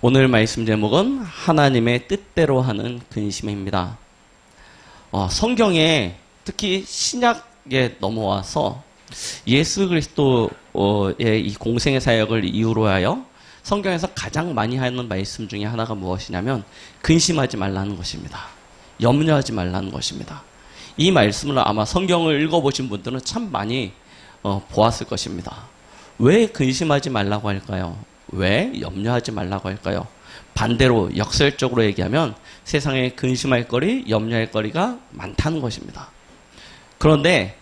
오늘 말씀 제목은 하나님의 뜻대로 하는 근심입니다. 성경에 특히 신약에 넘어와서 예수 그리스도의 이 공생의 사역을 이유로 하여 성경에서 가장 많이 하는 말씀 중에 하나가 무엇이냐면 근심하지 말라는 것입니다. 염려하지 말라는 것입니다. 이 말씀을 아마 성경을 읽어보신 분들은 참 많이 보았을 것입니다. 왜 근심하지 말라고 할까요? 왜 염려하지 말라고 할까요? 반대로 역설적으로 얘기하면 세상에 근심할 거리, 염려할 거리가 많다는 것입니다. 그런데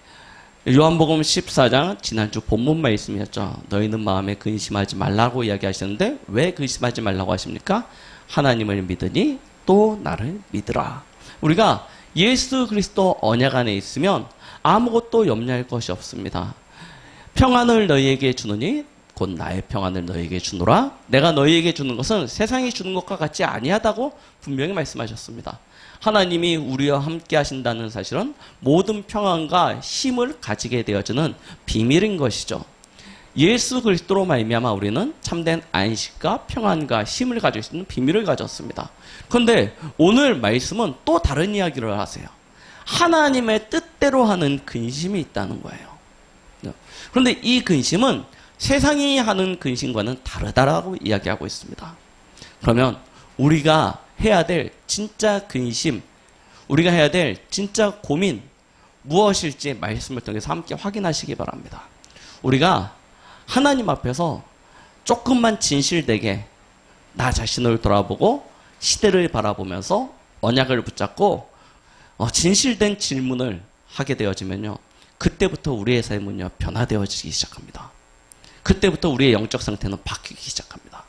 요한복음 14장 지난주 본문 말씀이었죠. 너희는 마음에 근심하지 말라고 이야기하셨는데 왜 근심하지 말라고 하십니까? 하나님을 믿으니 또 나를 믿으라. 우리가 예수 그리스도 언약 안에 있으면 아무것도 염려할 것이 없습니다. 평안을 너희에게 주느니 곧 나의 평안을 너희에게 주노라. 내가 너희에게 주는 것은 세상이 주는 것과 같지 아니하다고 분명히 말씀하셨습니다. 하나님이 우리와 함께 하신다는 사실은 모든 평안과 힘을 가지게 되어지는 비밀인 것이죠. 예수 그리스도로 말미암아 우리는 참된 안식과 평안과 힘을 가질 수 있는 비밀을 가졌습니다. 그런데 오늘 말씀은 또 다른 이야기를 하세요. 하나님의 뜻대로 하는 근심이 있다는 거예요. 그런데 이 근심은 세상이 하는 근심과는 다르다라고 이야기하고 있습니다. 그러면 우리가 해야 될 진짜 근심, 우리가 해야 될 진짜 고민 무엇일지 말씀을 통해서 함께 확인하시기 바랍니다. 우리가 하나님 앞에서 조금만 진실되게 나 자신을 돌아보고 시대를 바라보면서 언약을 붙잡고 진실된 질문을 하게 되어지면요. 그때부터 우리의 삶은요 변화되어지기 시작합니다. 그때부터 우리의 영적 상태는 바뀌기 시작합니다.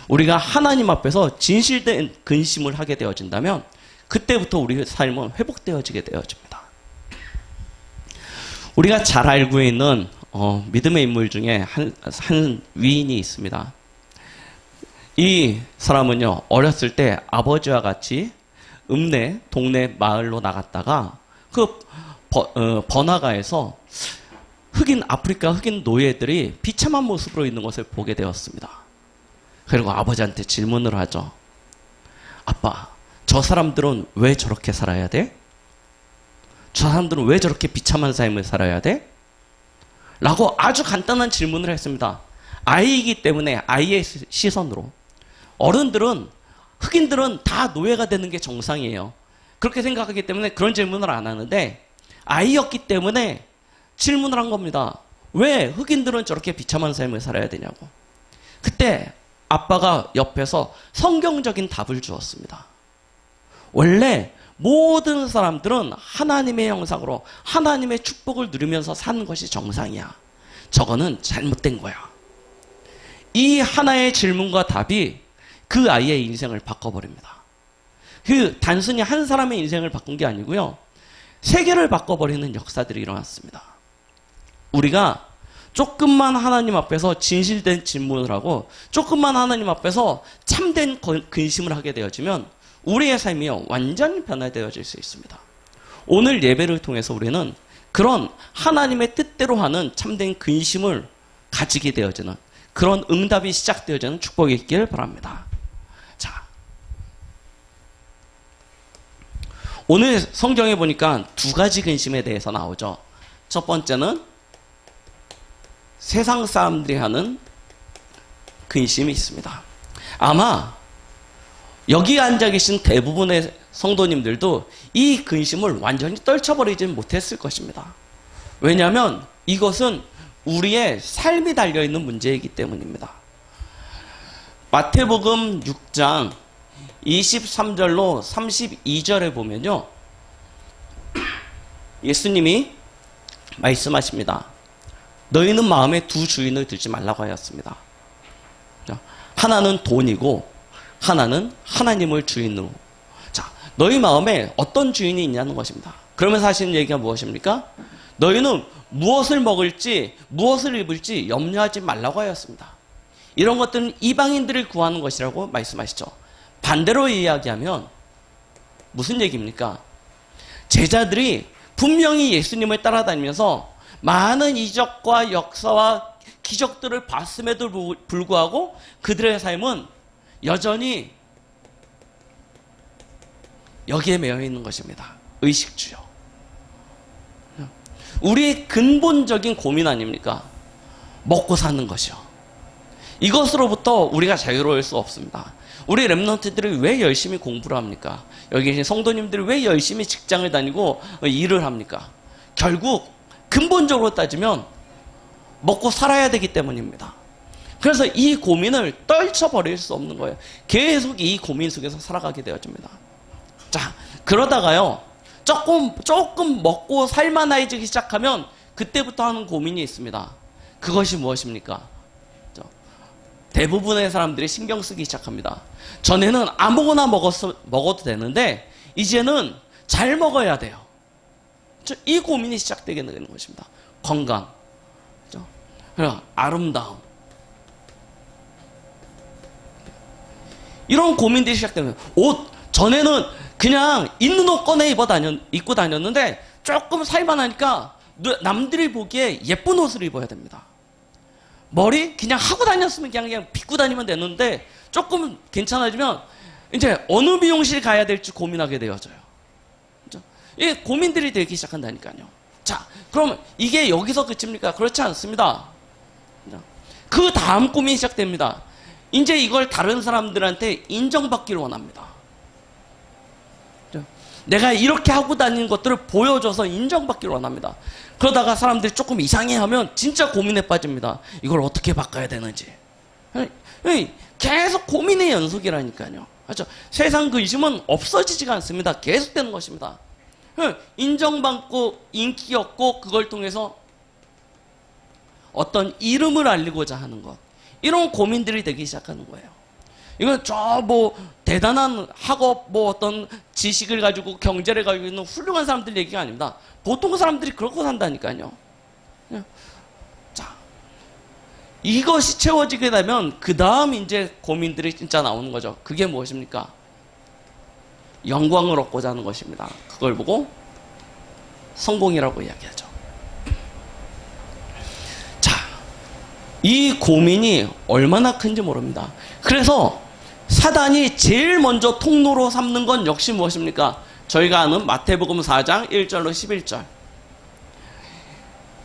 우리가 하나님 앞에서 진실된 근심을 하게 되어진다면 그때부터 우리의 삶은 회복되어지게 되어집니다. 우리가 잘 알고 있는 믿음의 인물 중에 한 위인이 있습니다. 이 사람은요 어렸을 때 아버지와 같이 동네 마을로 나갔다가 그 번화가에서 아프리카 흑인 노예들이 비참한 모습으로 있는 것을 보게 되었습니다. 그리고 아버지한테 질문을 하죠. 아빠, 저 사람들은 왜 저렇게 살아야 돼? 저 사람들은 왜 저렇게 비참한 삶을 살아야 돼? 라고 아주 간단한 질문을 했습니다. 아이이기 때문에 아이의 시선으로. 흑인들은 다 노예가 되는 게 정상이에요. 그렇게 생각하기 때문에 그런 질문을 안 하는데 아이였기 때문에 질문을 한 겁니다. 왜 흑인들은 저렇게 비참한 삶을 살아야 되냐고. 그때 아빠가 옆에서 성경적인 답을 주었습니다. 원래 모든 사람들은 하나님의 형상으로 하나님의 축복을 누리면서 사는 것이 정상이야. 저거는 잘못된 거야. 이 하나의 질문과 답이 그 아이의 인생을 바꿔버립니다. 단순히 한 사람의 인생을 바꾼 게 아니고요. 세계를 바꿔버리는 역사들이 일어났습니다. 우리가 조금만 하나님 앞에서 진실된 질문을 하고 조금만 하나님 앞에서 참된 근심을 하게 되어지면 우리의 삶이요 완전히 변화되어질 수 있습니다. 오늘 예배를 통해서 우리는 그런 하나님의 뜻대로 하는 참된 근심을 가지게 되어지는 그런 응답이 시작되어지는 축복이 있길 바랍니다. 자, 오늘 성경에 보니까 두 가지 근심에 대해서 나오죠. 첫 번째는 세상 사람들이 하는 근심이 있습니다. 아마 여기 앉아 계신 대부분의 성도님들도 이 근심을 완전히 떨쳐버리진 못했을 것입니다. 왜냐하면 이것은 우리의 삶이 달려있는 문제이기 때문입니다. 마태복음 6장 23절로 32절에 보면요. 예수님이 말씀하십니다. 너희는 마음에 두 주인을 들지 말라고 하였습니다. 하나는 돈이고 하나는 하나님을 주인으로. 자, 너희 마음에 어떤 주인이 있냐는 것입니다. 그러면서 하시는 얘기가 무엇입니까? 너희는 무엇을 먹을지 무엇을 입을지 염려하지 말라고 하였습니다. 이런 것들은 이방인들을 구하는 것이라고 말씀하시죠. 반대로 이야기하면 무슨 얘기입니까? 제자들이 분명히 예수님을 따라다니면서 많은 이적과 역사와 기적들을 봤음에도 불구하고 그들의 삶은 여전히 여기에 매여 있는 것입니다. 의식주요. 우리 근본적인 고민 아닙니까? 먹고 사는 것이요. 이것으로부터 우리가 자유로울 수 없습니다. 우리 랩런트들이 왜 열심히 공부를 합니까? 여기 계신 성도님들이 왜 열심히 직장을 다니고 일을 합니까? 결국 근본적으로 따지면 먹고 살아야 되기 때문입니다. 그래서 이 고민을 떨쳐버릴 수 없는 거예요. 계속 이 고민 속에서 살아가게 되어집니다. 자, 그러다가요, 조금 먹고 살만해지기 시작하면 그때부터 하는 고민이 있습니다. 그것이 무엇입니까? 대부분의 사람들이 신경 쓰기 시작합니다. 전에는 아무거나 먹어도 되는데 이제는 잘 먹어야 돼요. 이 고민이 시작되게 되는 것입니다. 건강, 아름다움, 이런 고민들이 시작되면, 옷, 전에는 그냥 있는 옷 꺼내 입고 다녔는데 조금 살만하니까 남들이 보기에 예쁜 옷을 입어야 됩니다. 머리 그냥 하고 다녔으면 그냥 빗고 다니면 되는데 조금 괜찮아지면 이제 어느 미용실 가야 될지 고민하게 되어져요. 그렇죠? 이 고민들이 되기 시작한다니까요. 자, 그럼 이게 여기서 그칩니까? 그렇지 않습니다. 그 다음 고민이 시작됩니다. 이제 이걸 다른 사람들한테 인정받기를 원합니다. 내가 이렇게 하고 다니는 것들을 보여줘서 인정받기를 원합니다. 그러다가 사람들이 조금 이상해하면 진짜 고민에 빠집니다. 이걸 어떻게 바꿔야 되는지. 계속 고민의 연속이라니까요. 그렇죠? 세상 근심은 없어지지가 않습니다. 계속되는 것입니다. 인정받고 인기 얻고 그걸 통해서 어떤 이름을 알리고자 하는 것, 이런 고민들이 되기 시작하는 거예요. 이건 대단한 학업, 어떤 지식을 가지고 경제를 가지고 있는 훌륭한 사람들 얘기가 아닙니다. 보통 사람들이 그렇고 산다니까요. 자, 이것이 채워지게 되면 그 다음 이제 고민들이 진짜 나오는 거죠. 그게 무엇입니까? 영광을 얻고자 하는 것입니다. 그걸 보고 성공이라고 이야기하죠. 자, 이 고민이 얼마나 큰지 모릅니다. 그래서 사단이 제일 먼저 통로로 삼는 건 역시 무엇입니까? 저희가 아는 마태복음 4장 1절로 11절.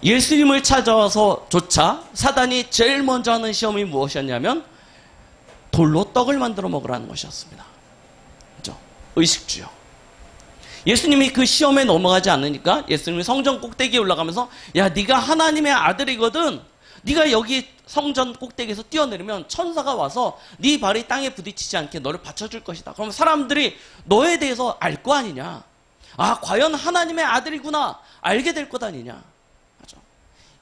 예수님을 찾아와서조차 사단이 제일 먼저 하는 시험이 무엇이었냐면 돌로 떡을 만들어 먹으라는 것이었습니다. 그렇죠? 의식주요. 예수님이 그 시험에 넘어가지 않으니까 예수님이 성전 꼭대기에 올라가면서, 야, 네가 하나님의 아들이거든. 네가 여기 성전 꼭대기에서 뛰어내리면 천사가 와서 네 발이 땅에 부딪히지 않게 너를 받쳐줄 것이다. 그럼 사람들이 너에 대해서 알 거 아니냐. 아, 과연 하나님의 아들이구나. 알게 될 것 아니냐. 맞죠?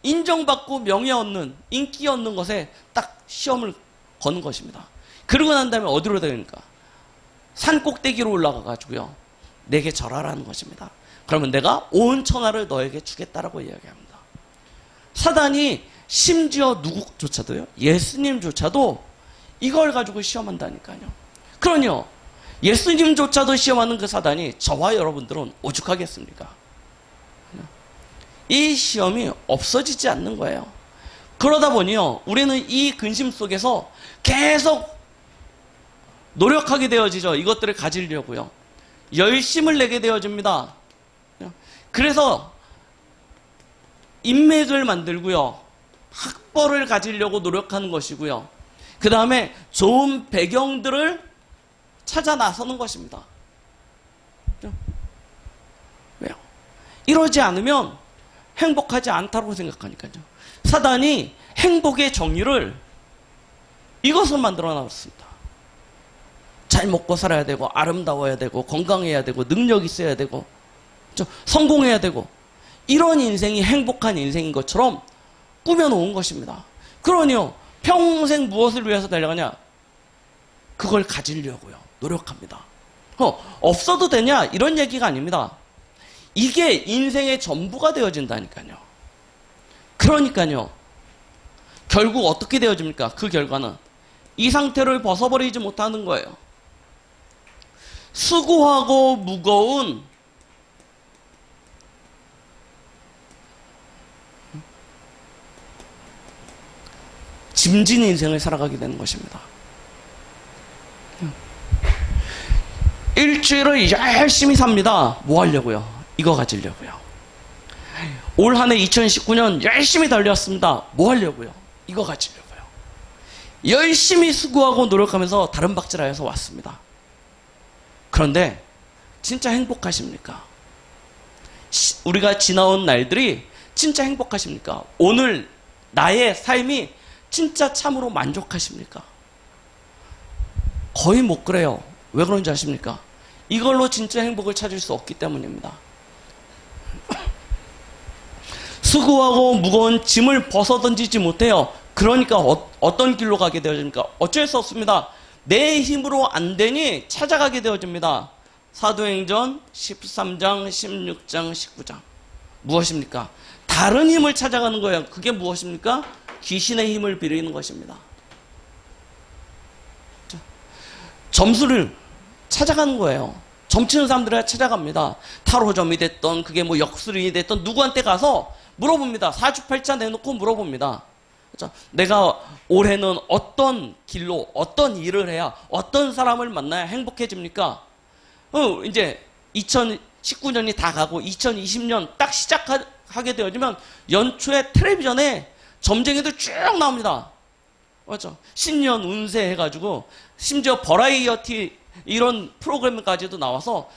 인정받고 명예 얻는, 인기 얻는 것에 딱 시험을 거는 것입니다. 그러고 난 다음에 어디로 되니까? 산 꼭대기로 올라가가지고요, 내게 절하라는 것입니다. 그러면 내가 온 천하를 너에게 주겠다라고 이야기합니다. 사단이 심지어 누구조차도요, 예수님조차도 이걸 가지고 시험한다니까요. 그러니요, 예수님조차도 시험하는 그 사단이 저와 여러분들은 오죽하겠습니까? 이 시험이 없어지지 않는 거예요. 그러다 보니요, 우리는 이 근심 속에서 계속 노력하게 되어지죠. 이것들을 가지려고요. 열심을 내게 되어집니다. 그래서 인맥을 만들고요, 학벌을 가지려고 노력하는 것이고요, 그 다음에 좋은 배경들을 찾아 나서는 것입니다. 왜요? 이러지 않으면 행복하지 않다고 생각하니까요. 사단이 행복의 정의를 이것을 만들어 놨습니다. 잘 먹고 살아야 되고, 아름다워야 되고, 건강해야 되고, 능력 있어야 되고, 성공해야 되고, 이런 인생이 행복한 인생인 것처럼 꾸며놓은 것입니다. 그러니요, 평생 무엇을 위해서 달려가냐? 그걸 가지려고요, 노력합니다. 없어도 되냐? 이런 얘기가 아닙니다. 이게 인생의 전부가 되어진다니까요. 그러니까요, 결국 어떻게 되어집니까? 그 결과는 이 상태를 벗어버리지 못하는 거예요. 수고하고 무거운 짐진 인생을 살아가게 되는 것입니다. 일주일을 열심히 삽니다. 뭐 하려고요? 이거 가지려고요. 올 한 해 2019년 열심히 달려왔습니다. 뭐 하려고요? 이거 가지려고요. 열심히 수고하고 노력하면서 다른 박질하여서 왔습니다. 그런데 진짜 행복하십니까? 우리가 지나온 날들이 진짜 행복하십니까? 오늘 나의 삶이 진짜 참으로 만족하십니까? 거의 못 그래요. 왜 그런지 아십니까? 이걸로 진짜 행복을 찾을 수 없기 때문입니다. 수고하고 무거운 짐을 벗어던지지 못해요. 그러니까 어떤 길로 가게 되어집니까? 어쩔 수 없습니다. 내 힘으로 안 되니 찾아가게 되어집니다. 사도행전 13장, 16장, 19장. 무엇입니까? 다른 힘을 찾아가는 거예요. 그게 무엇입니까? 귀신의 힘을 빌리는 것입니다. 점수를 찾아가는 거예요. 점치는 사람들을 찾아갑니다. 타로점이 됐던, 그게 뭐 역술이 됐던 누구한테 가서 물어봅니다. 사주팔자 내놓고 물어봅니다. 그렇죠? 내가 올해는 어떤 길로, 어떤 일을 해야, 어떤 사람을 만나야 행복해집니까? 이제 2019년이 다 가고 2020년 딱 시작하게 되어지면 연초에 텔레비전에 점쟁이들 쭉 나옵니다. 맞죠? 신년 운세 해가지고 심지어 버라이어티 이런 프로그램까지도 나와서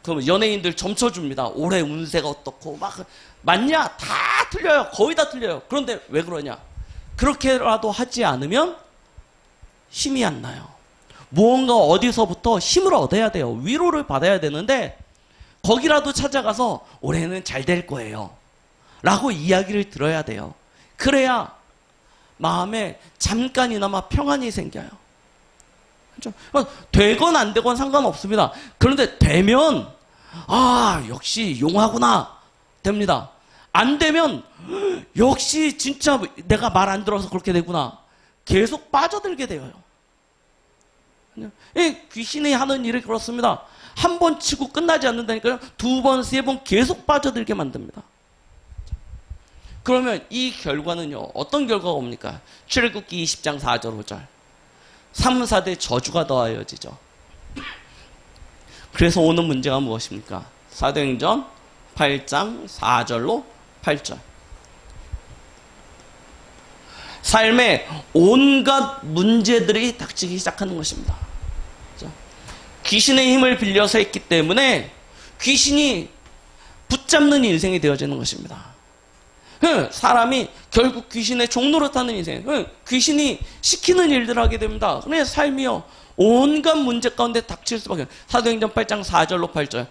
그 연예인들 점쳐줍니다. 올해 운세가 어떻고 막 맞냐? 다 틀려요. 거의 다 틀려요. 그런데 왜 그러냐? 그렇게라도 하지 않으면 힘이 안 나요. 무언가 어디서부터 힘을 얻어야 돼요. 위로를 받아야 되는데 거기라도 찾아가서 올해는 잘 될 거예요. 라고 이야기를 들어야 돼요. 그래야 마음에 잠깐이나마 평안이 생겨요. 그렇죠? 되건 안 되건 상관없습니다. 그런데 되면 역시 용하구나 됩니다. 안 되면 역시 진짜 내가 말 안 들어서 그렇게 되구나. 계속 빠져들게 돼요. 귀신이 하는 일이 그렇습니다. 한 번 치고 끝나지 않는다니까요. 두 번, 세 번 계속 빠져들게 만듭니다. 그러면 이 결과는요. 어떤 결과가 옵니까? 출애굽기 20장 4절 5절. 3, 4대 저주가 더하여지죠. 그래서 오는 문제가 무엇입니까? 사도행전 8장 4절로 8절. 삶에 온갖 문제들이 닥치기 시작하는 것입니다. 귀신의 힘을 빌려서 했기 때문에 귀신이 붙잡는 인생이 되어지는 것입니다. 사람이 결국 귀신의 종로로 타는 인생, 귀신이 시키는 일들을 하게 됩니다. 그래 삶이요 온갖 문제 가운데 닥칠 수밖에 없어요. 사도행전 8장 4절로 8절.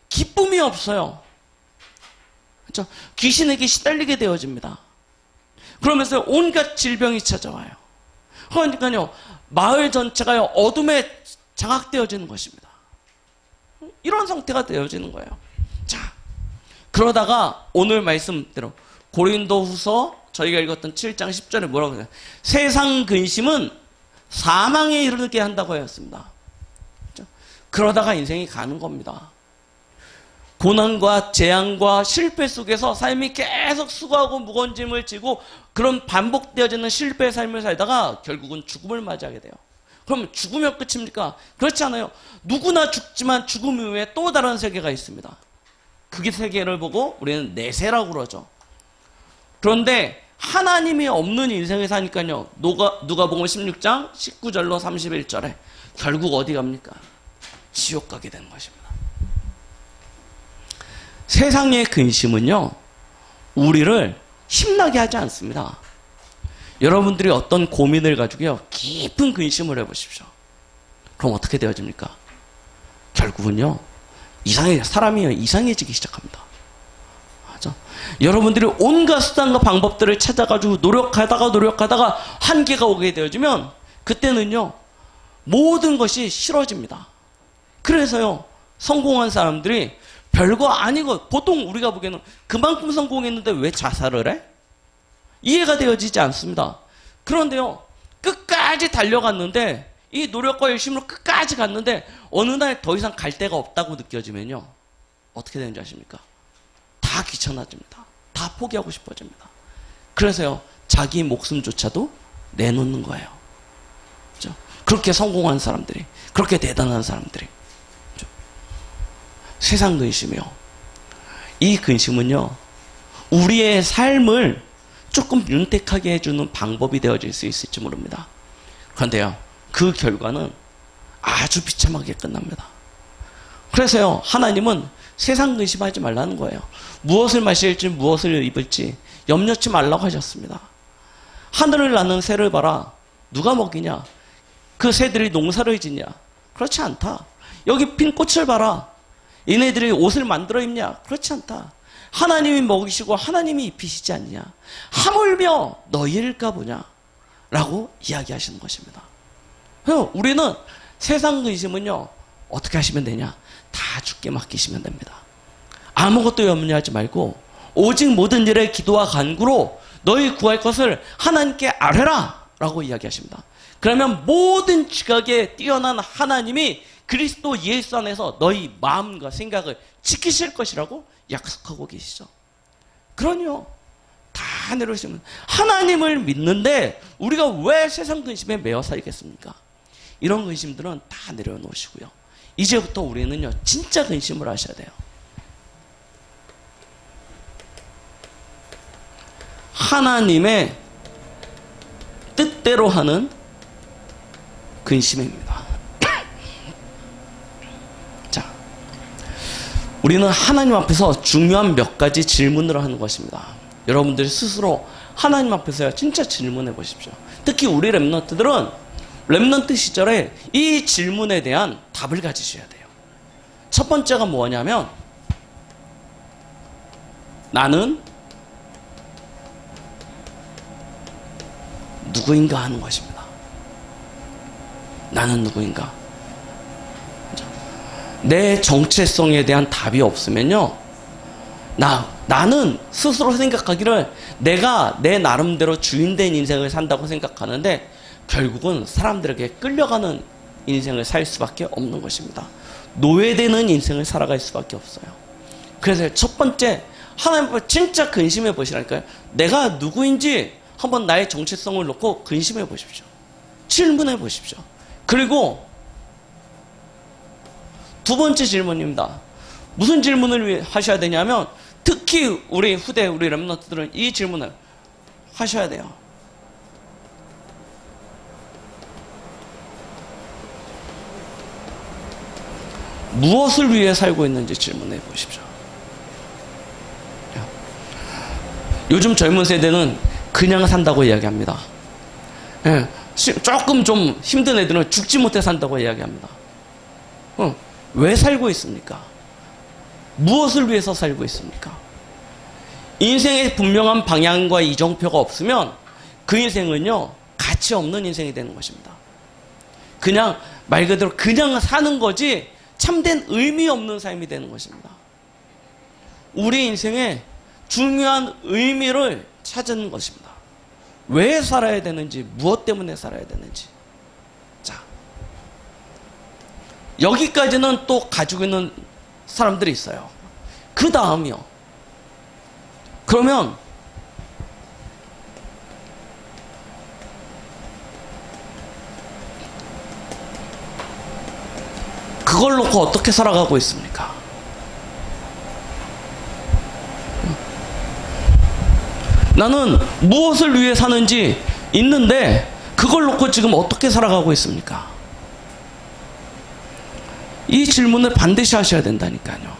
기쁨이 없어요. 그렇죠? 귀신에게 시달리게 되어집니다. 그러면서 온갖 질병이 찾아와요. 그러니까요 마을 전체가요 어둠에 장악되어지는 것입니다. 이런 상태가 되어지는 거예요. 자, 그러다가 오늘 말씀대로 고린도후서 저희가 읽었던 7장 10절에 뭐라고 해요? 세상 근심은 사망에 이르게 한다고 하였습니다. 그렇죠? 그러다가 인생이 가는 겁니다. 고난과 재앙과 실패 속에서 삶이 계속 수고하고 무거운 짐을 지고 그런 반복되어지는 실패의 삶을 살다가 결국은 죽음을 맞이하게 돼요. 그럼 죽으면 끝입니까? 그렇지 않아요. 누구나 죽지만 죽음 이후에 또 다른 세계가 있습니다. 그 세계를 보고 우리는 내세라고 그러죠. 그런데 하나님이 없는 인생을 사니까요. 누가복음 16장 19절로 31절에 결국 어디 갑니까? 지옥 가게 되는 것입니다. 세상의 근심은요. 우리를 힘나게 하지 않습니다. 여러분들이 어떤 고민을 가지고요. 깊은 근심을 해보십시오. 그럼 어떻게 되어집니까? 결국은요. 사람이 이상해지기 시작합니다. 맞죠? 여러분들이 온갖 수단과 방법들을 찾아가지고 노력하다가 한계가 오게 되어지면 그때는요. 모든 것이 싫어집니다. 그래서요. 성공한 사람들이 별거 아니고 보통 우리가 보기에는 그만큼 성공했는데 왜 자살을 해? 이해가 되어지지 않습니다. 그런데요. 끝까지 달려갔는데 이 노력과 열심으로 끝까지 갔는데 어느 날 더 이상 갈 데가 없다고 느껴지면요. 어떻게 되는지 아십니까? 다 귀찮아집니다. 다 포기하고 싶어집니다. 그래서요. 자기 목숨조차도 내놓는 거예요. 그렇죠? 그렇게 성공한 사람들이, 그렇게 대단한 사람들이. 세상 근심이요. 이 근심은요, 우리의 삶을 조금 윤택하게 해주는 방법이 되어질 수 있을지 모릅니다. 그런데요, 그 결과는 아주 비참하게 끝납니다. 그래서요, 하나님은 세상 근심하지 말라는 거예요. 무엇을 마실지 무엇을 입을지 염려치 말라고 하셨습니다. 하늘을 나는 새를 봐라. 누가 먹이냐? 그 새들이 농사를 짓냐? 그렇지 않다. 여기 핀 꽃을 봐라. 얘네들이 옷을 만들어 입냐? 그렇지 않다. 하나님이 먹이시고 하나님이 입히시지 않냐? 하물며 너희일까 보냐? 라고 이야기하시는 것입니다. 우리는 세상 근심은요, 어떻게 하시면 되냐? 다 주께 맡기시면 됩니다. 아무것도 염려하지 말고 오직 모든 일에 기도와 간구로 너희 구할 것을 하나님께 아뢰라 라고 이야기하십니다. 그러면 모든 지각에 뛰어난 하나님이 그리스도 예수 안에서 너희 마음과 생각을 지키실 것이라고 약속하고 계시죠. 그러니요, 다 내려오시면 하나님을 믿는데 우리가 왜 세상 근심에 매여 살겠습니까? 이런 근심들은 다 내려놓으시고요, 이제부터 우리는요, 진짜 근심을 하셔야 돼요. 하나님의 뜻대로 하는 근심입니다. 자, 우리는 하나님 앞에서 중요한 몇 가지 질문을 하는 것입니다. 여러분들이 스스로 하나님 앞에서 진짜 질문해 보십시오. 특히 우리 렘넌트들은 렘넌트 시절에 이 질문에 대한 답을 가지셔야 돼요. 첫 번째가 뭐냐면, 나는 누구인가 하는 것입니다. 나는 누구인가? 내 정체성에 대한 답이 없으면요, 나는 스스로 생각하기를 내가 내 나름대로 주인된 인생을 산다고 생각하는데 결국은 사람들에게 끌려가는 인생을 살 수밖에 없는 것입니다. 노예되는 인생을 살아갈 수밖에 없어요. 그래서 첫 번째, 하나님 앞에 진짜 근심해 보시라니까요. 내가 누구인지 한번 나의 정체성을 놓고 근심해 보십시오. 질문해 보십시오. 그리고 두 번째 질문입니다. 무슨 질문을 하셔야 되냐면, 특히 우리 후대, 우리 렘넌트들은 이 질문을 하셔야 돼요. 무엇을 위해 살고 있는지 질문해 보십시오. 요즘 젊은 세대는 그냥 산다고 이야기합니다. 조금 좀 힘든 애들은 죽지 못해 산다고 이야기합니다. 왜 살고 있습니까? 무엇을 위해서 살고 있습니까? 인생의 분명한 방향과 이정표가 없으면 그 인생은요, 가치 없는 인생이 되는 것입니다. 그냥 말 그대로 그냥 사는 거지 참된 의미 없는 삶이 되는 것입니다. 우리 인생에 중요한 의미를 찾는 것입니다. 왜 살아야 되는지, 무엇 때문에 살아야 되는지. 자, 여기까지는 또 가지고 있는 사람들이 있어요. 그 다음이요. 그러면 그걸 놓고 어떻게 살아가고 있습니까? 나는 무엇을 위해 사는지 있는데 그걸 놓고 지금 어떻게 살아가고 있습니까? 이 질문을 반드시 하셔야 된다니까요.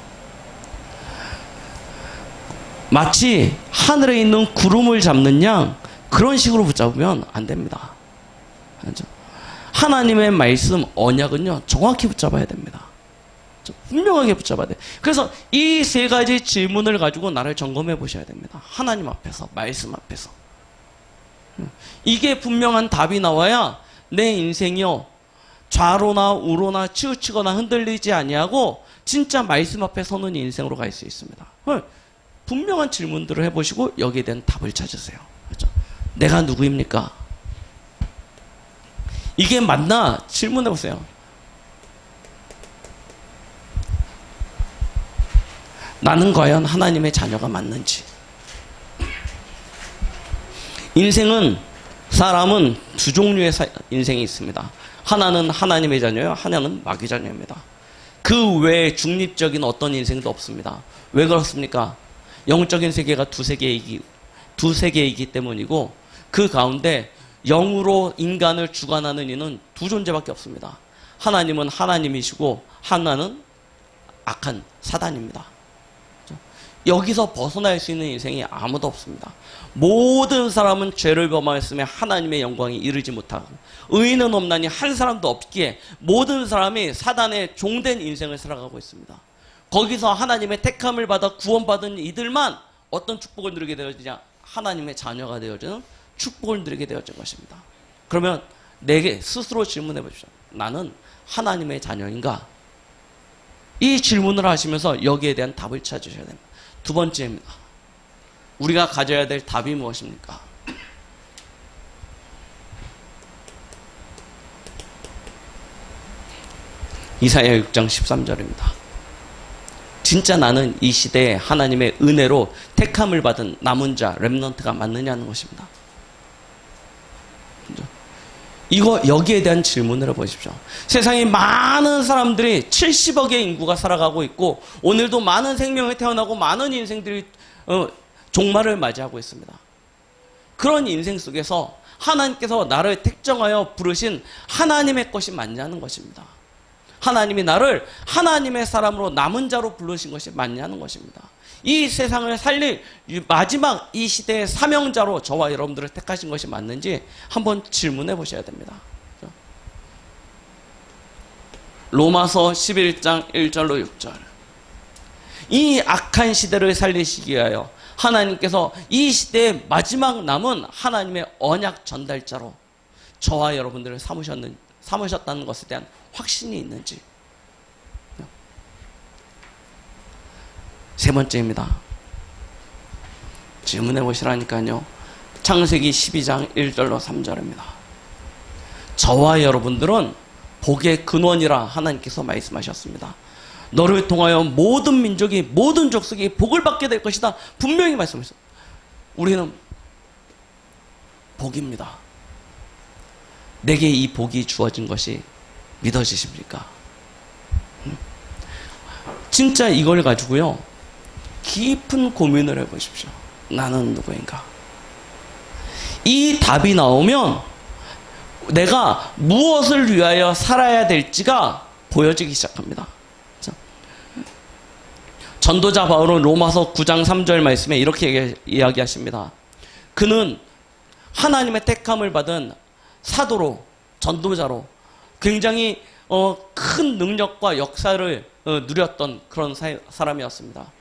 마치 하늘에 있는 구름을 잡는 양, 그런 식으로 붙잡으면 안 됩니다. 하나님의 말씀, 언약은요, 정확히 붙잡아야 됩니다. 분명하게 붙잡아야 돼요. 그래서 이 세 가지 질문을 가지고 나를 점검해 보셔야 됩니다. 하나님 앞에서, 말씀 앞에서. 이게 분명한 답이 나와야 내 인생이요, 좌로나 우로나 치우치거나 흔들리지 아니하고 진짜 말씀 앞에 서는 인생으로 갈 수 있습니다. 분명한 질문들을 해보시고 여기에 대한 답을 찾으세요. 그렇죠? 내가 누구입니까? 이게 맞나? 질문해보세요. 나는 과연 하나님의 자녀가 맞는지. 인생은, 사람은 두 종류의 인생이 있습니다. 하나는 하나님의 자녀요, 하나는 마귀 자녀입니다. 그 외에 중립적인 어떤 인생도 없습니다. 왜 그렇습니까? 영적인 세계가 두 세계이기 때문이고, 그 가운데 영으로 인간을 주관하는 이는 두 존재밖에 없습니다. 하나님은 하나님이시고 하나는 악한 사단입니다. 여기서 벗어날 수 있는 인생이 아무도 없습니다. 모든 사람은 죄를 범하였으며 하나님의 영광에 이르지 못하고 의인은 없나니 한 사람도 없기에 모든 사람이 사단의 종된 인생을 살아가고 있습니다. 거기서 하나님의 택함을 받아 구원받은 이들만 어떤 축복을 누리게 되어지냐? 하나님의 자녀가 되어지는 축복을 누리게 되어진 것입니다. 그러면 내게 스스로 질문해 보십시오. 나는 하나님의 자녀인가? 이 질문을 하시면서 여기에 대한 답을 찾으셔야 됩니다. 두 번째입니다. 우리가 가져야 될 답이 무엇입니까? 이사야 6장 13절입니다. 진짜 나는 이 시대에 하나님의 은혜로 택함을 받은 남은 자, 렘넌트가 맞느냐는 것입니다. 여기에 대한 질문을 해보십시오. 세상에 많은 사람들이 70억의 인구가 살아가고 있고, 오늘도 많은 생명이 태어나고 많은 인생들이 종말을 맞이하고 있습니다. 그런 인생 속에서 하나님께서 나를 택정하여 부르신 하나님의 것이 맞냐는 것입니다. 하나님이 나를 하나님의 사람으로 남은 자로 부르신 것이 맞냐는 것입니다. 이 세상을 살릴 마지막 이 시대의 사명자로 저와 여러분들을 택하신 것이 맞는지 한번 질문해 보셔야 됩니다. 로마서 11장 1절로 6절. 이 악한 시대를 살리시기 위하여 하나님께서 이 시대의 마지막 남은 하나님의 언약 전달자로 저와 여러분들을 삼으셨다는 것에 대한 확신이 있는지. 세 번째입니다. 질문해 보시라니까요. 창세기 12장 1절로 3절입니다. 저와 여러분들은 복의 근원이라 하나님께서 말씀하셨습니다. 너를 통하여 모든 민족이, 모든 족속이 복을 받게 될 것이다. 분명히 말씀하셨습니다. 우리는 복입니다. 내게 이 복이 주어진 것이 믿어지십니까? 진짜 이걸 가지고요, 깊은 고민을 해보십시오. 나는 누구인가? 이 답이 나오면 내가 무엇을 위하여 살아야 될지가 보여지기 시작합니다. 전도자 바울은 로마서 9장 3절 말씀에 이렇게 이야기하십니다. 그는 하나님의 택함을 받은 사도로, 전도자로 굉장히 큰 능력과 역사를 누렸던 그런 사람이었습니다.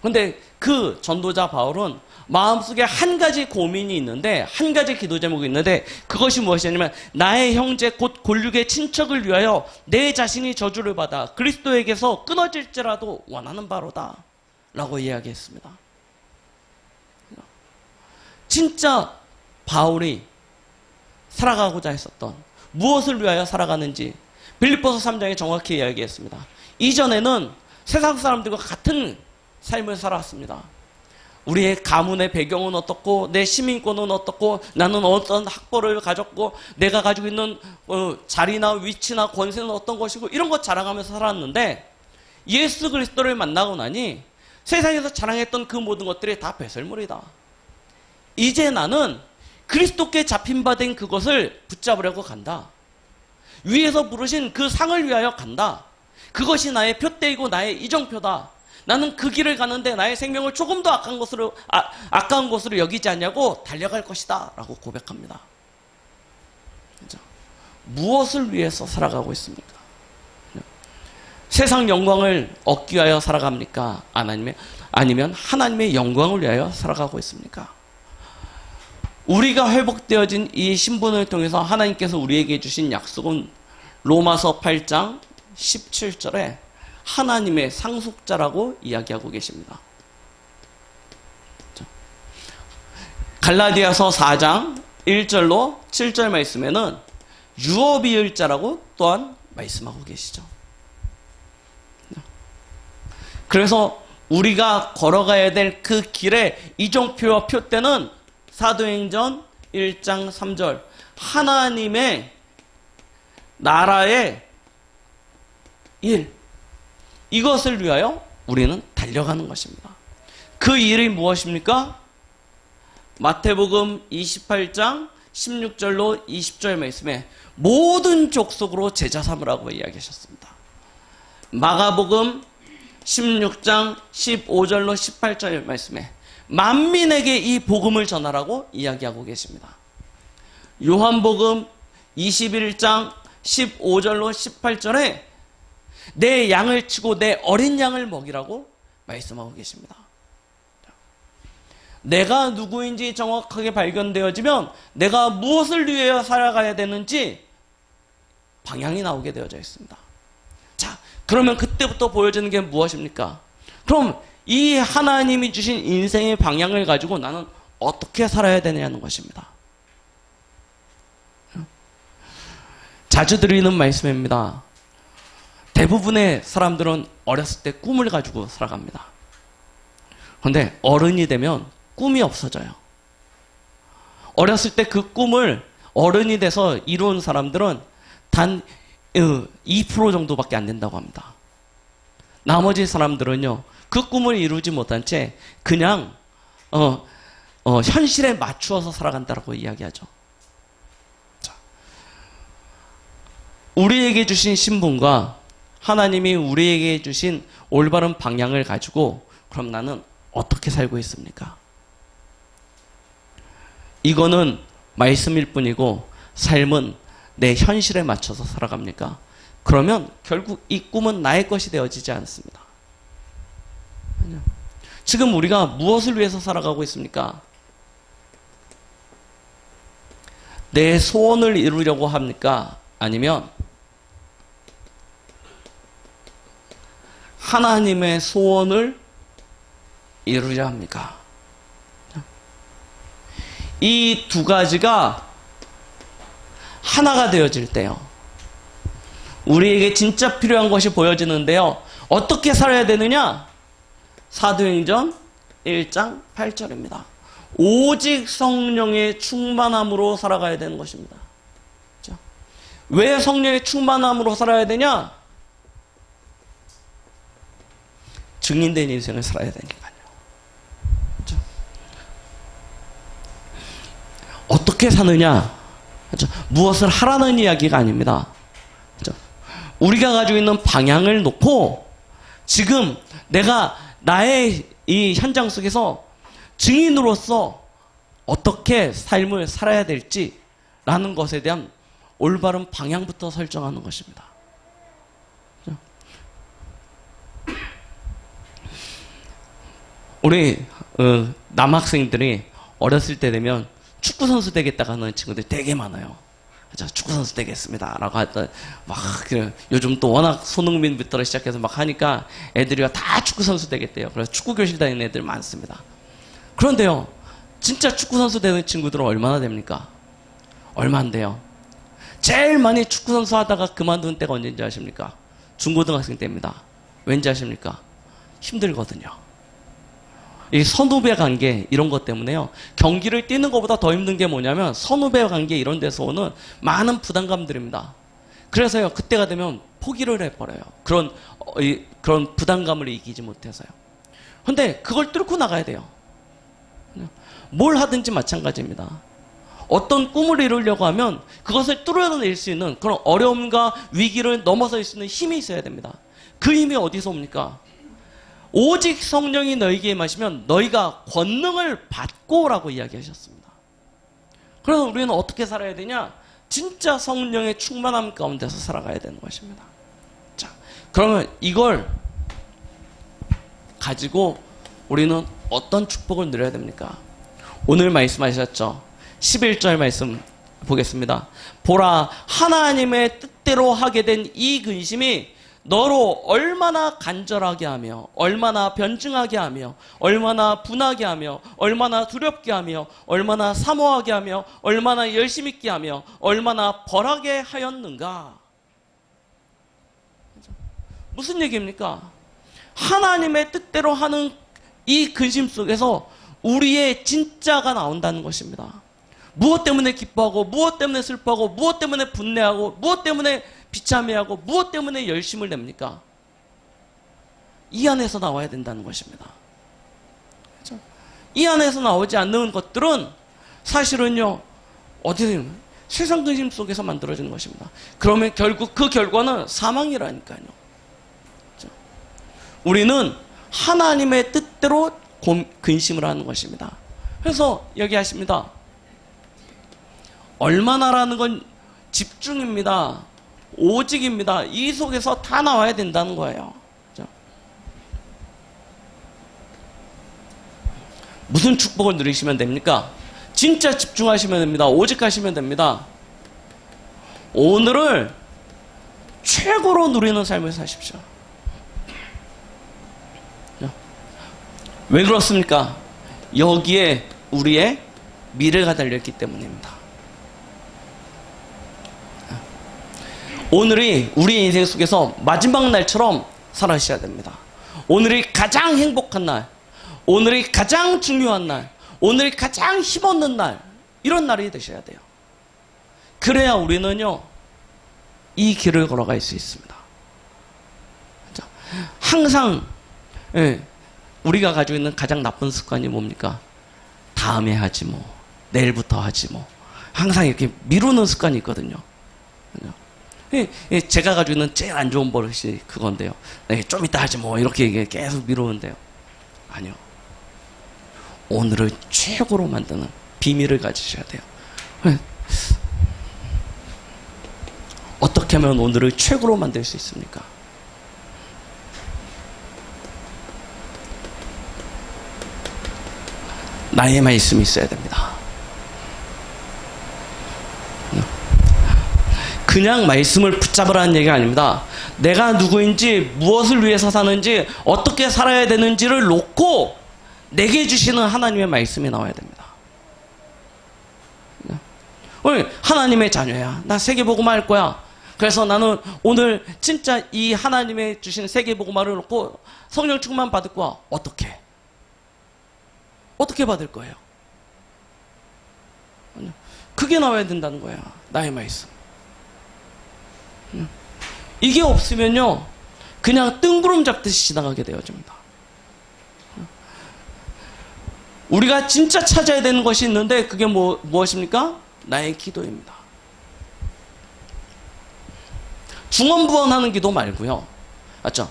그런데 그 전도자 바울은 마음속에 한 가지 고민이 있는데, 한 가지 기도 제목이 있는데, 그것이 무엇이냐면 나의 형제 곧 골육의 친척을 위하여 내 자신이 저주를 받아 그리스도에게서 끊어질지라도 원하는 바로다 라고 이야기했습니다. 진짜 바울이 살아가고자 했었던, 무엇을 위하여 살아가는지 빌립보서 3장에 정확히 이야기했습니다. 이전에는 세상 사람들과 같은 삶을 살아왔습니다. 우리의 가문의 배경은 어떻고, 내 시민권은 어떻고, 나는 어떤 학벌을 가졌고, 내가 가지고 있는 자리나 위치나 권세는 어떤 것이고, 이런 것 자랑하면서 살았는데, 예수 그리스도를 만나고 나니 세상에서 자랑했던 그 모든 것들이 다 배설물이다. 이제 나는 그리스도께 잡힌 바 된 그것을 붙잡으려고 간다. 위에서 부르신 그 상을 위하여 간다. 그것이 나의 표대이고 나의 이정표다. 나는 그 길을 가는데 나의 생명을 조금 더 아까운 것으로 여기지 않냐고 달려갈 것이다 라고 고백합니다. 그렇죠? 무엇을 위해서 살아가고 있습니까? 세상 영광을 얻기 위하여 살아갑니까? 아니면 하나님의 영광을 위하여 살아가고 있습니까? 우리가 회복되어진 이 신분을 통해서 하나님께서 우리에게 주신 약속은 로마서 8장 17절에 하나님의 상속자라고 이야기하고 계십니다. 갈라디아서 4장 1절로 7절 말씀에는 유업이을 자라고 또한 말씀하고 계시죠. 그래서 우리가 걸어가야 될 그 길의 이정표와 표대는 사도행전 1장 3절 하나님의 나라의 일, 이것을 위하여 우리는 달려가는 것입니다. 그 일이 무엇입니까? 마태복음 28장 16절로 20절 말씀에 모든 족속으로 제자 삼으라고 이야기하셨습니다. 마가복음 16장 15절로 18절 말씀에 만민에게 이 복음을 전하라고 이야기하고 계십니다. 요한복음 21장 15절로 18절에 내 양을 치고 내 어린 양을 먹이라고 말씀하고 계십니다. 내가 누구인지 정확하게 발견되어지면 내가 무엇을 위하여 살아가야 되는지 방향이 나오게 되어져 있습니다. 자, 그러면 그때부터 보여지는 게 무엇입니까? 그럼 이 하나님이 주신 인생의 방향을 가지고 나는 어떻게 살아야 되느냐는 것입니다. 자주 드리는 말씀입니다. 대부분의 사람들은 어렸을 때 꿈을 가지고 살아갑니다. 그런데 어른이 되면 꿈이 없어져요. 어렸을 때 그 꿈을 어른이 돼서 이룬 사람들은 단 2% 정도밖에 안 된다고 합니다. 나머지 사람들은요, 그 꿈을 이루지 못한 채 그냥 현실에 맞추어서 살아간다고 이야기하죠. 자, 우리에게 주신 신분과 하나님이 우리에게 주신 올바른 방향을 가지고 그럼 나는 어떻게 살고 있습니까? 이거는 말씀일 뿐이고 삶은 내 현실에 맞춰서 살아갑니까? 그러면 결국 이 꿈은 나의 것이 되어지지 않습니다. 지금 우리가 무엇을 위해서 살아가고 있습니까? 내 소원을 이루려고 합니까? 아니면 하나님의 소원을 이루려 합니까? 이 두 가지가 하나가 되어질 때요, 우리에게 진짜 필요한 것이 보여지는데요. 어떻게 살아야 되느냐? 사도행전 1장 8절입니다. 오직 성령의 충만함으로 살아가야 되는 것입니다. 그렇죠? 왜 성령의 충만함으로 살아야 되냐? 증인된 인생을 살아야 되니까요. 그렇죠? 어떻게 사느냐? 그렇죠? 무엇을 하라는 이야기가 아닙니다. 그렇죠? 우리가 가지고 있는 방향을 놓고 지금 내가 나의 이 현장 속에서 증인으로서 어떻게 삶을 살아야 될지라는 것에 대한 올바른 방향부터 설정하는 것입니다. 그렇죠? 우리 남학생들이 어렸을 때 되면 축구선수 되겠다고 하는 친구들이 되게 많아요. 축구선수 되겠습니다 라고 하던 요즘 또 워낙 손흥민부터 시작해서 막 하니까 애들이 다 축구선수 되겠대요. 그래서 축구교실 다니는 애들 많습니다. 그런데요, 진짜 축구선수 되는 친구들은 얼마나 됩니까? 얼마 안 돼요. 제일 많이 축구선수 하다가 그만둔 때가 언제인지 아십니까? 중고등학생 때입니다. 왠지 아십니까? 힘들거든요. 이 선후배 관계 이런 것 때문에요, 경기를 뛰는 것보다 더 힘든 게 뭐냐면 선후배 관계 이런 데서 오는 많은 부담감들입니다. 그래서요, 그때가 되면 포기를 해버려요. 그런 부담감을 이기지 못해서요. 근데 그걸 뚫고 나가야 돼요. 뭘 하든지 마찬가지입니다. 어떤 꿈을 이루려고 하면 그것을 뚫어낼 수 있는 그런 어려움과 위기를 넘어설 수 있는 힘이 있어야 됩니다. 그 힘이 어디서 옵니까? 오직 성령이 너희에게 임하시면 너희가 권능을 받고라고 이야기하셨습니다. 그래서 우리는 어떻게 살아야 되냐? 진짜 성령의 충만함 가운데서 살아가야 되는 것입니다. 자, 그러면 이걸 가지고 우리는 어떤 축복을 누려야 됩니까? 오늘 말씀하셨죠? 11절 말씀 보겠습니다. 보라, 하나님의 뜻대로 하게 된 이 근심이 너로 얼마나 간절하게 하며 얼마나 변증하게 하며 얼마나 분하게 하며 얼마나 두렵게 하며 얼마나 사모하게 하며 얼마나 열심 있게 하며 얼마나 벌하게 하였는가. 무슨 얘기입니까? 하나님의 뜻대로 하는 이 근심 속에서 우리의 진짜가 나온다는 것입니다. 무엇 때문에 기뻐하고, 무엇 때문에 슬퍼하고, 무엇 때문에 분내하고, 무엇 때문에 비참해하고, 무엇 때문에 열심을 냅니까? 이 안에서 나와야 된다는 것입니다. 그렇죠? 이 안에서 나오지 않는 것들은 사실은요, 어디서 세상 근심 속에서 만들어지는 것입니다. 그러면 결국 그 결과는 사망이라니까요. 그렇죠? 우리는 하나님의 뜻대로 근심을 하는 것입니다. 그래서 얘기하십니다. 얼마나라는 건 집중입니다. 오직입니다. 이 속에서 다 나와야 된다는 거예요. 그렇죠? 무슨 축복을 누리시면 됩니까? 진짜 집중하시면 됩니다. 오직하시면 됩니다. 오늘을 최고로 누리는 삶을 사십시오. 왜 그렇습니까? 여기에 우리의 미래가 달려있기 때문입니다. 오늘이 우리 인생 속에서 마지막 날처럼 살아셔야 됩니다. 오늘이 가장 행복한 날, 오늘이 가장 중요한 날, 오늘이 가장 힘없는 날, 이런 날이 되셔야 돼요. 그래야 우리는요, 이 길을 걸어갈 수 있습니다. 항상 우리가 가지고 있는 가장 나쁜 습관이 뭡니까? 다음에 하지 뭐, 내일부터 하지 뭐, 항상 이렇게 미루는 습관이 있거든요. 제가 가지고 있는 제일 안 좋은 버릇이 그건데요. 좀 이따 하지 뭐, 이렇게 계속 미루는데요. 아니요. 오늘을 최고로 만드는 비밀을 가지셔야 돼요. 어떻게 하면 오늘을 최고로 만들 수 있습니까? 나의 말씀이 있어야 됩니다. 그냥 말씀을 붙잡으라는 얘기가 아닙니다. 내가 누구인지, 무엇을 위해서 사는지, 어떻게 살아야 되는지를 놓고 내게 주시는 하나님의 말씀이 나와야 됩니다. 오늘 하나님의 자녀야. 나 세계복음화 할 거야. 그래서 나는 오늘 진짜 이 하나님의 주신 세계복음화를 놓고 성령 충만 받을 거야. 어떻게? 어떻게 받을 거예요? 그게 나와야 된다는 거야. 나의 말씀. 이게 없으면요, 그냥 뜬구름 잡듯이 지나가게 되어집니다. 우리가 진짜 찾아야 되는 것이 있는데 그게 무엇입니까? 나의 기도입니다. 중언부언하는 기도 말고요. 맞죠?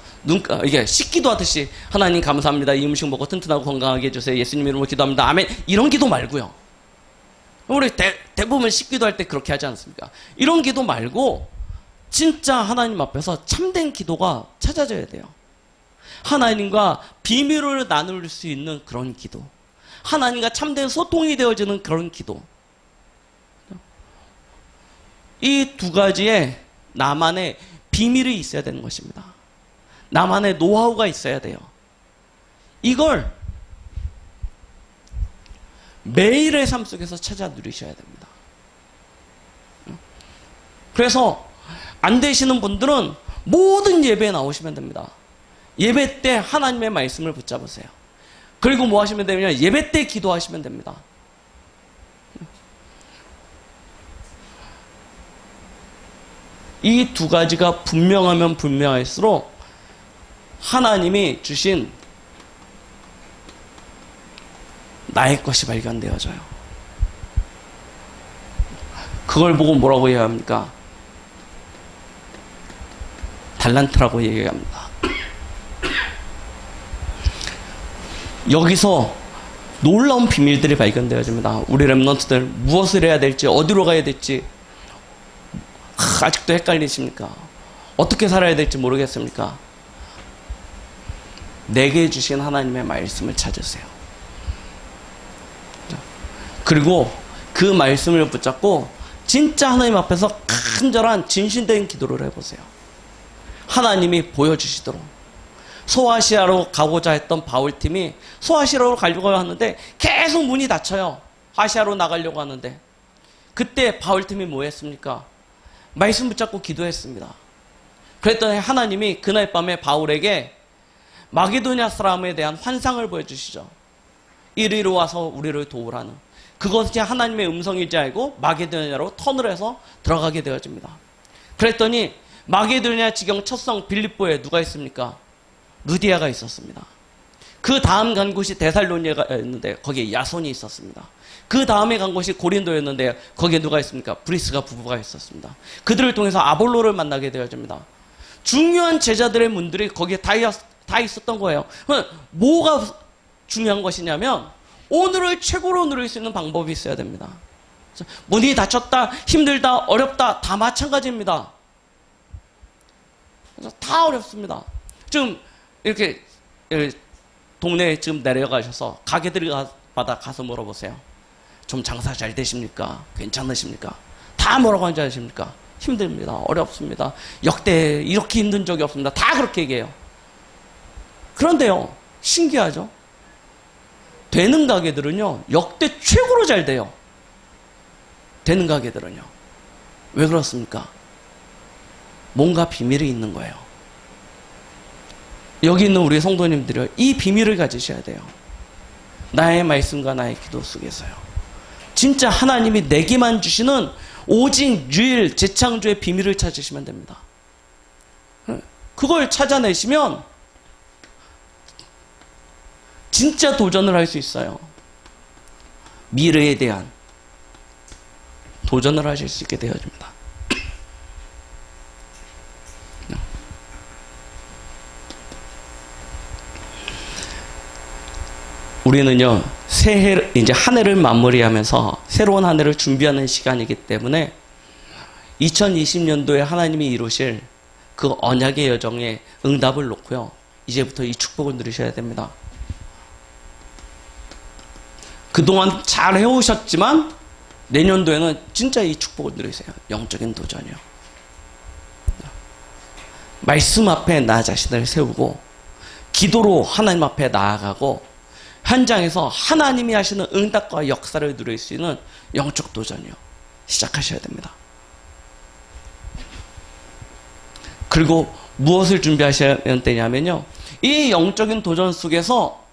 이게 식기도 하듯이 하나님 감사합니다. 이 음식 먹고 튼튼하고 건강하게 해주세요. 예수님 이름으로 기도합니다. 아멘. 이런 기도 말고요. 우리 대부분 식기도 할 때 그렇게 하지 않습니까? 이런 기도 말고 진짜 하나님 앞에서 참된 기도가 찾아져야 돼요. 하나님과 비밀을 나눌 수 있는 그런 기도. 하나님과 참된 소통이 되어지는 그런 기도. 이 두 가지에 나만의 비밀이 있어야 되는 것입니다. 나만의 노하우가 있어야 돼요. 이걸 매일의 삶 속에서 찾아 누리셔야 됩니다. 그래서 안 되시는 분들은 모든 예배에 나오시면 됩니다. 예배 때 하나님의 말씀을 붙잡으세요. 그리고 뭐 하시면 되냐면 예배 때 기도하시면 됩니다. 이 두 가지가 분명하면 분명할수록 하나님이 주신 나의 것이 발견되어져요. 그걸 보고 뭐라고 해야 합니까? 달란트라고 얘기합니다. 여기서 놀라운 비밀들이 발견되어집니다. 우리 랩런트들 무엇을 해야 될지, 어디로 가야 될지 아직도 헷갈리십니까? 어떻게 살아야 될지 모르겠습니까? 내게 주신 하나님의 말씀을 찾으세요. 그리고 그 말씀을 붙잡고 진짜 하나님 앞에서 간절한 진실된 기도를 해보세요. 하나님이 보여주시도록. 소아시아로 가고자 했던 바울팀이 소아시아로 가려고 하는데 계속 문이 닫혀요. 아시아로 나가려고 하는데 그때 바울팀이 뭐 했습니까? 말씀 붙잡고 기도했습니다. 그랬더니 하나님이 그날 밤에 바울에게 마게도냐 사람에 대한 환상을 보여주시죠. 이리로 와서 우리를 도우라는. 그것이 하나님의 음성이지 알고 마게도냐로 턴을 해서 들어가게 되어집니다. 그랬더니 마게도냐 지경 첫성 빌립보에 누가 있습니까? 루디아가 있었습니다. 그 다음 간 곳이 데살로니가였는데 거기에 야손이 있었습니다. 그 다음에 간 곳이 고린도였는데 거기에 누가 있습니까? 브리스가 부부가 있었습니다. 그들을 통해서 아볼로를 만나게 되어집니다. 중요한 제자들의 문들이 거기에 다 있었던 거예요. 뭐가 중요한 것이냐면 오늘을 최고로 누릴 수 있는 방법이 있어야 됩니다. 문이 닫혔다, 힘들다, 어렵다 다 마찬가지입니다. 그래서 다 어렵습니다. 지금 이렇게 동네에 지금 내려가셔서 가게들마다 가서 물어보세요. 좀 장사 잘 되십니까? 괜찮으십니까? 다 뭐라고 하는지 아십니까? 힘듭니다. 어렵습니다. 역대 이렇게 힘든 적이 없습니다. 다 그렇게 얘기해요. 그런데요, 신기하죠? 되는 가게들은요, 역대 최고로 잘 돼요. 되는 가게들은요. 왜 그렇습니까? 뭔가 비밀이 있는 거예요. 여기 있는 우리 성도님들이 이 비밀을 가지셔야 돼요. 나의 말씀과 나의 기도 속에서요. 진짜 하나님이 내게만 주시는 오직 유일 재창조의 비밀을 찾으시면 됩니다. 그걸 찾아내시면 진짜 도전을 할 수 있어요. 미래에 대한 도전을 하실 수 있게 되어집니다. 우리는요, 새해, 이제 한 해를 마무리하면서 새로운 한 해를 준비하는 시간이기 때문에 2020년도에 하나님이 이루실 그 언약의 여정에 응답을 놓고요, 이제부터 이 축복을 누리셔야 됩니다. 그동안 잘 해오셨지만 내년도에는 진짜 이 축복을 누리세요. 영적인 도전이요. 말씀 앞에 나 자신을 세우고 기도로 하나님 앞에 나아가고 현장에서 하나님이 하시는 응답과 역사를 누릴 수 있는 영적 도전이요. 시작하셔야 됩니다. 그리고 무엇을 준비하셔야 되냐면요, 이 영적인 도전 속에서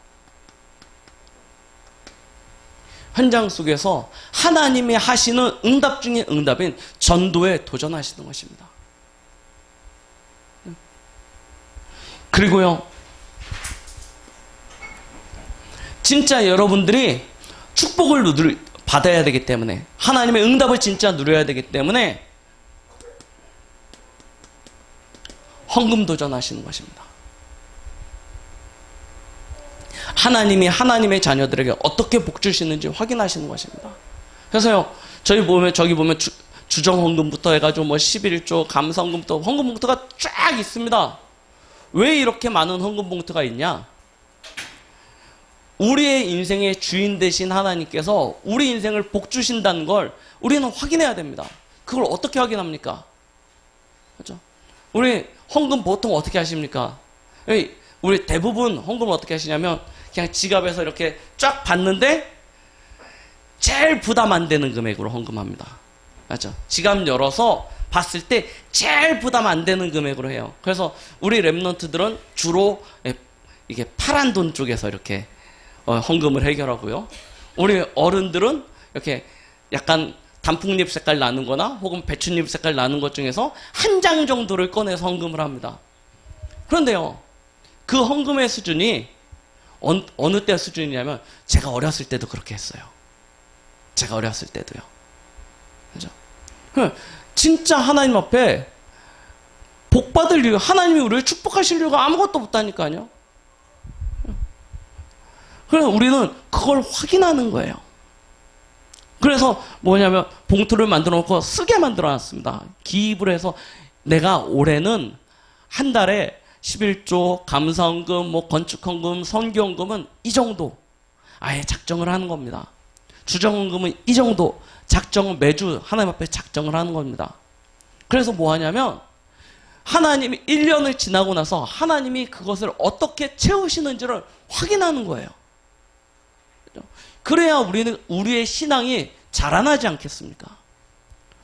현장 속에서 하나님이 하시는 응답 중에 응답인 전도에 도전하시는 것입니다. 그리고요, 진짜 여러분들이 축복을 받아야 되기 때문에, 하나님의 응답을 진짜 누려야 되기 때문에 헌금 도전하시는 것입니다. 하나님이 하나님의 자녀들에게 어떻게 복 주시는지 확인하시는 것입니다. 그래서요, 저기 보면 주정 헌금부터 해가지고 뭐 11조, 감사헌금부터 헌금 봉투가 쫙 있습니다. 왜 이렇게 많은 헌금 봉투가 있냐? 우리의 인생의 주인 되신 하나님께서 우리 인생을 복 주신다는 걸 우리는 확인해야 됩니다. 그걸 어떻게 확인합니까? 그렇죠? 우리 헌금 보통 어떻게 하십니까? 우리 대부분 헌금을 어떻게 하시냐면 그냥 지갑에서 이렇게 쫙 받는데 제일 부담 안 되는 금액으로 헌금합니다. 맞죠? 지갑 열어서 봤을 때 제일 부담 안 되는 금액으로 해요. 그래서 우리 랩런트들은 주로 이게 파란 돈 쪽에서 이렇게 헌금을 해결하고요. 우리 어른들은 이렇게 약간 단풍잎 색깔 나는 거나 혹은 배춧잎 색깔 나는 것 중에서 한 장 정도를 꺼내서 헌금을 합니다. 그런데요, 그 헌금의 수준이 어느 때 수준이냐면 제가 어렸을 때도 그렇게 했어요. 제가 어렸을 때도요. 그죠? 진짜 하나님 앞에 복 받을 이유, 하나님이 우리를 축복하실 이유가 아무것도 없다니까요. 그래서 우리는 그걸 확인하는 거예요. 그래서 뭐냐면 봉투를 만들어 놓고 쓰게 만들어 놨습니다. 기입을 해서 내가 올해는 한 달에 11조, 감사헌금, 뭐 건축헌금, 선교헌금은 이 정도 아예 작정을 하는 겁니다. 주정헌금은 이 정도 작정을 매주 하나님 앞에 작정을 하는 겁니다. 그래서 뭐 하냐면 하나님이 1년을 지나고 나서 하나님이 그것을 어떻게 채우시는지를 확인하는 거예요. 그래야 우리는 우리의 신앙이 자라나지 않겠습니까?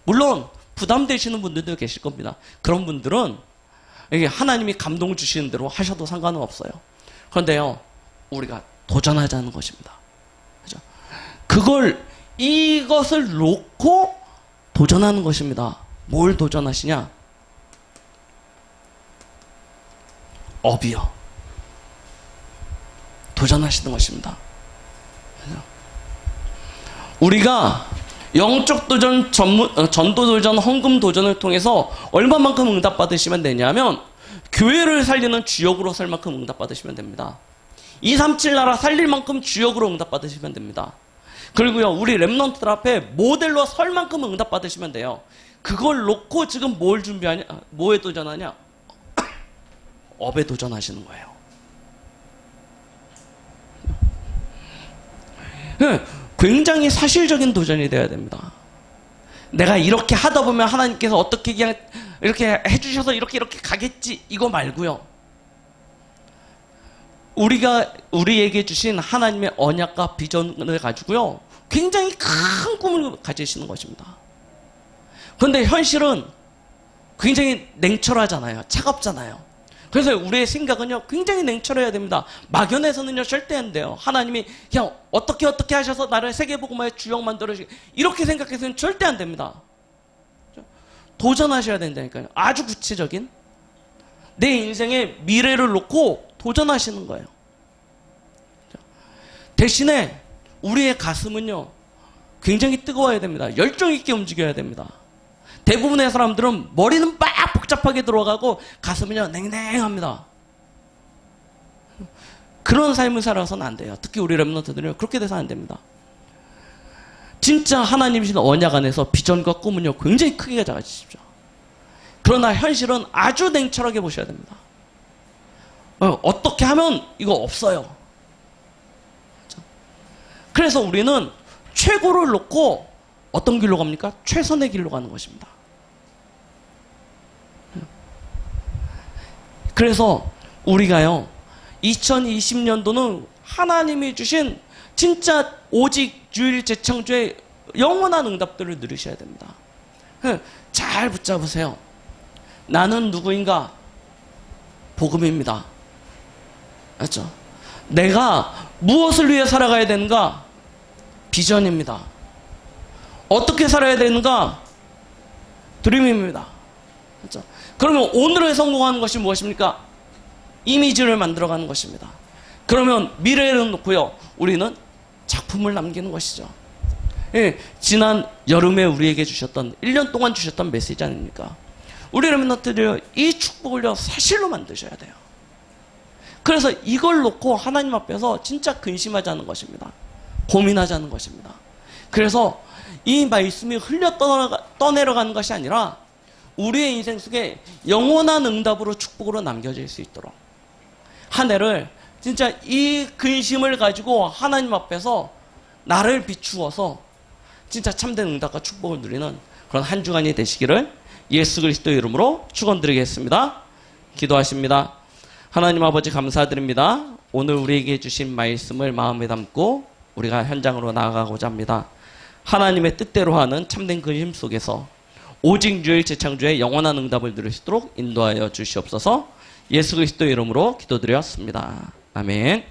물론 부담되시는 분들도 계실 겁니다. 그런 분들은 이게 하나님이 감동 주시는 대로 하셔도 상관은 없어요. 그런데요, 우리가 도전하자는 것입니다. 그죠? 그걸 이것을 놓고 도전하는 것입니다. 뭘 도전하시냐? 업이요. 도전하시는 것입니다. 우리가 영적 도전, 전도 도전, 헌금 도전을 통해서 얼마만큼 응답받으시면 되냐면 교회를 살리는 주역으로 설 만큼 응답받으시면 됩니다. 237 나라 살릴 만큼 주역으로 응답받으시면 됩니다. 그리고요, 우리 렘넌트들 앞에 모델로 설 만큼 응답받으시면 돼요. 그걸 놓고 지금 뭘 준비하냐? 뭐에 도전하냐? 업에 도전하시는 거예요. 굉장히 사실적인 도전이 되어야 됩니다. 내가 이렇게 하다 보면 하나님께서 어떻게 그냥 이렇게 해주셔서 이렇게 가겠지, 이거 말고요. 우리에게 주신 하나님의 언약과 비전을 가지고요, 굉장히 큰 꿈을 가지시는 것입니다. 그런데 현실은 굉장히 냉철하잖아요. 차갑잖아요. 그래서 우리의 생각은요, 굉장히 냉철해야 됩니다. 막연해서는요, 절대 안 돼요. 하나님이 그냥 어떻게 하셔서 나를 세계복음화의 주역 만들어주시, 이렇게 생각해서는 절대 안 됩니다. 도전하셔야 된다니까요. 아주 구체적인 내 인생의 미래를 놓고 도전하시는 거예요. 대신에 우리의 가슴은요, 굉장히 뜨거워야 됩니다. 열정 있게 움직여야 됩니다. 대부분의 사람들은 머리는 막 복잡하게 들어가고 가슴은요, 냉랭합니다. 그런 삶을 살아서는 안 돼요. 특히 우리 렘넌트들은 그렇게 돼서 안 됩니다. 진짜 하나님이신 언약 안에서 비전과 꿈은요, 굉장히 크게 가지십시오. 그러나 현실은 아주 냉철하게 보셔야 됩니다. 어떻게 하면 이거 없어요. 그래서 우리는 최고를 놓고 어떤 길로 갑니까? 최선의 길로 가는 것입니다. 그래서 우리가요, 2020년도는 하나님이 주신 진짜 오직 주일 재창조의 영원한 응답들을 누리셔야 됩니다. 잘 붙잡으세요. 나는 누구인가? 복음입니다. 맞죠? 내가 무엇을 위해 살아가야 되는가? 비전입니다. 어떻게 살아야 되는가? 드림입니다. 그렇죠? 그러면 오늘에 성공하는 것이 무엇입니까? 이미지를 만들어가는 것입니다. 그러면 미래를 놓고요, 우리는 작품을 남기는 것이죠. 예, 지난 여름에 우리에게 주셨던 1년 동안 주셨던 메시지 아닙니까? 우리 렘넌트들이 이 축복을요, 사실로 만드셔야 돼요. 그래서 이걸 놓고 하나님 앞에서 진짜 근심하자는 것입니다. 고민하자는 것입니다. 그래서 이 말씀이 흘려 떠내려가는 것이 아니라 우리의 인생 속에 영원한 응답으로 축복으로 남겨질 수 있도록 한 해를 진짜 이 근심을 가지고 하나님 앞에서 나를 비추어서 진짜 참된 응답과 축복을 누리는 그런 한 주간이 되시기를 예수 그리스도의 이름으로 축원드리겠습니다. 기도하십니다. 하나님 아버지 감사드립니다. 오늘 우리에게 주신 말씀을 마음에 담고 우리가 현장으로 나아가고자 합니다. 하나님의 뜻대로 하는 참된 근심 속에서 오직 주일 재창조의 영원한 응답을 누릴 수 있도록 인도하여 주시옵소서. 예수 그리스도의 이름으로 기도드렸습니다. 아멘.